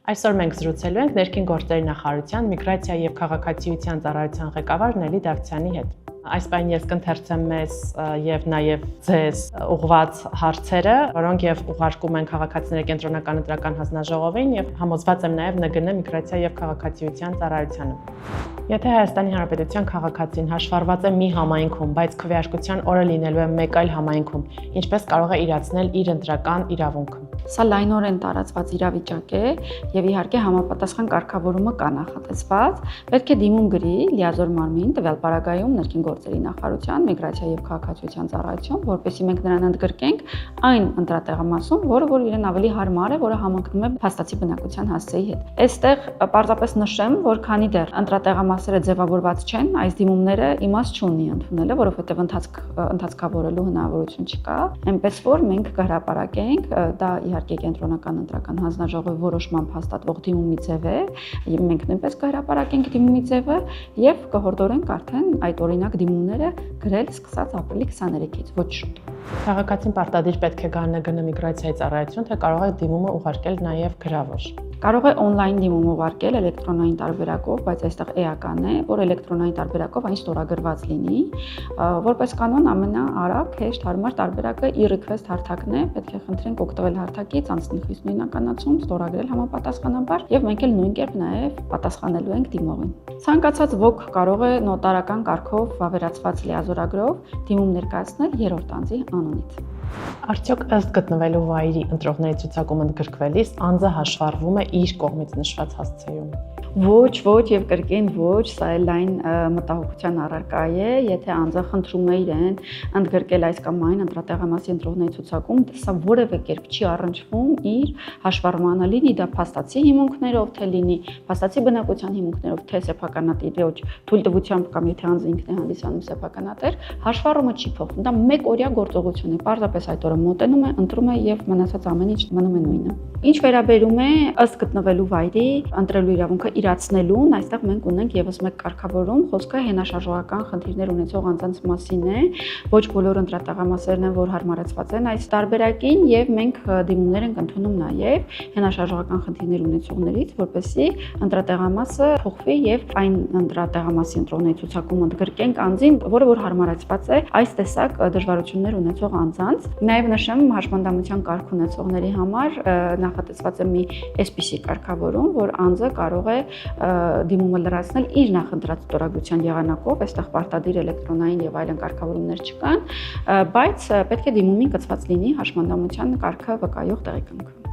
Այսօր մենք զրուցելու ենք ներքին գործերի նախարարության միգրացիա եւ քաղաքացիության ծառայության ղեկավար Նելի Դավթյանի հետ։ Այս պայն ես կընթերցեմ մեզ եւ նաեւ ձեզ ուղղված հարցերը, որոնք եւ ուղարկում են քաղաքացիների կենտրոնական ընտրական հանձնաժողովին եւ համոզված եմ նաեւ ՆԳՆ միգրացիա եւ քաղաքացիության ծառայությանը։ Եթե Հայաստանի Հանրապետության քաղաքացին հաշվառված է մի համայնքում, բայց քվեարկության օրը լինելու է մեկ այլ համայնքում, ինչպես կարող է իրացնել իր ընտրական իրավունքը։ Սա լայնորեն տարածված իրավիճակ է եւ իհարկե համապատասխան կարգավորումը կա նախատեսված։ Պետք է դիմում գրի լիազոր մարմին տվյալ պարագայում ներքին գործերի նախարարության, միգրացիա եւ քաղաքացիության ծառայություն, որպեսզի մենք նրան ընդգրկենք այն ընտրատեղամասում, որը իրեն ավելի հարմար է, որը համընկնում է փաստացի բնակության հասցեի հետ։ Այստեղ պարզապես նշեմ, որ քանի դեռ ընտրատեղամասերը ձևավորված չեն, այս դիմումները իմաստ չունի ընդունելը, որովհետեւ ընթացքավորելու հնարավորություն չկա, այնպես որ մենք կհրապարակենք դա իհարկե կենտրոնական ընտրական հանձնաժողովի որոշմամբ հաստատվող դիմումի ձև է, եւ մենք նույնպես կհրապարակենք դիմումի ձևը եւ կհորդորենք արդեն այդ օրինակ դիմումները գրել սկսած ապրիլի 23-ից, ոչ շուտ։ Քաղաքացին պարտադիր պետք է գա ՆԳՆ միգրացիայի ծառայություն, թե կարող է դիմումը ուղարկել նաեւ գրավոր։ Կարող է օնլայն դիմում ուղարկել էլեկտրոնային տարբերակով, բայց այստեղ էական է, որ էլեկտրոնային տարբերակով այն ստորագրված լինի։ Որպես կանոն ամենաարագ, հեշտ, հարմար տարբերակը e-request հարթակն է, պետք է խնդրենք օգտվել հարթակից, անցնել խիստ նույնականացում, ստորագրել համապատասխանաբար եւ մենք էլ նույն կերպ նաեւ պատասխանելու ենք դիմողին։ Ցանկացած ոք կարող է նոտարական կարգով վավերացված լիազորագրով դիմում ներկայացնել երրորդ անձի անունից։ Արդյոք ըստ գտնվելու վայրի ընտրողների ցուցակում ընդգրկվելիս անձը հաշվառվում է իր կողմից նշված հասցեում։ Ոչ եւ կրկին ոչ, սա էլ լայն մտահոգության առարկա է, եթե անձը խնդրում է իրեն ընդգրկել այս կամ այն ընտրատեղամասի ընտրողների ցուցակում, սա որևէ կերպ չի առնչվում իր հաշվառմանը, լինի դա փաստացի հիմունքներով, թե լինի փաստացի բնակության հիմունքներով, թե սեփականատիրոջ թույլտվությամբ կամ եթե անձը ինքն է հանդիսանում սեփականատեր, հաշվառումը չի փոխվում, դա մեկ օրյա գործողություն է, պարզապես այդ օրը մոտենում է, ընտրում է եւ մնացած ամեն ինչ մնում է նույնը։ Ինչ վերաբերում է ըստ գտնվելու վայրի ընտրելու իրավունքը իրացնելուն, այստեղ մենք ունենք եւս մեկ կարգավորում, խոսքը հենաշարժողական խնդիրներ ունեցող անձանց մասին է, ոչ բոլոր ընտրատեղամասերն են, որ հարմարեցված են այս տարբերակին եւ մենք դիմումներ ենք ընդունում նաեւ հենաշարժողական խնդիրներ ունեցողներից, որպեսզի ընտրատեղամասը փոխվի եւ այն ընտրատեղամասի ընտրողների ցուցակում ընդգրկենք անձին, որը որ հարմարեցված է այս տեսակ դժվարություններ ունեցող անձանց։ Նաեւ նշեմ հաշմանդամության կարգ ունեցողների համար նախատեսված է մի այսպիսի կարգավորում, որ անձը կարող է դիմումը լրացնել իր նախընտրած ստորագրության եղանակով, այստեղ պարտադիր էլեկտրոնային եւ այլն կարգավորումներ չկան, բայց պետք է դիմումին կցված լինի հաշմանդամության կարգը վկայող տեղեկանք։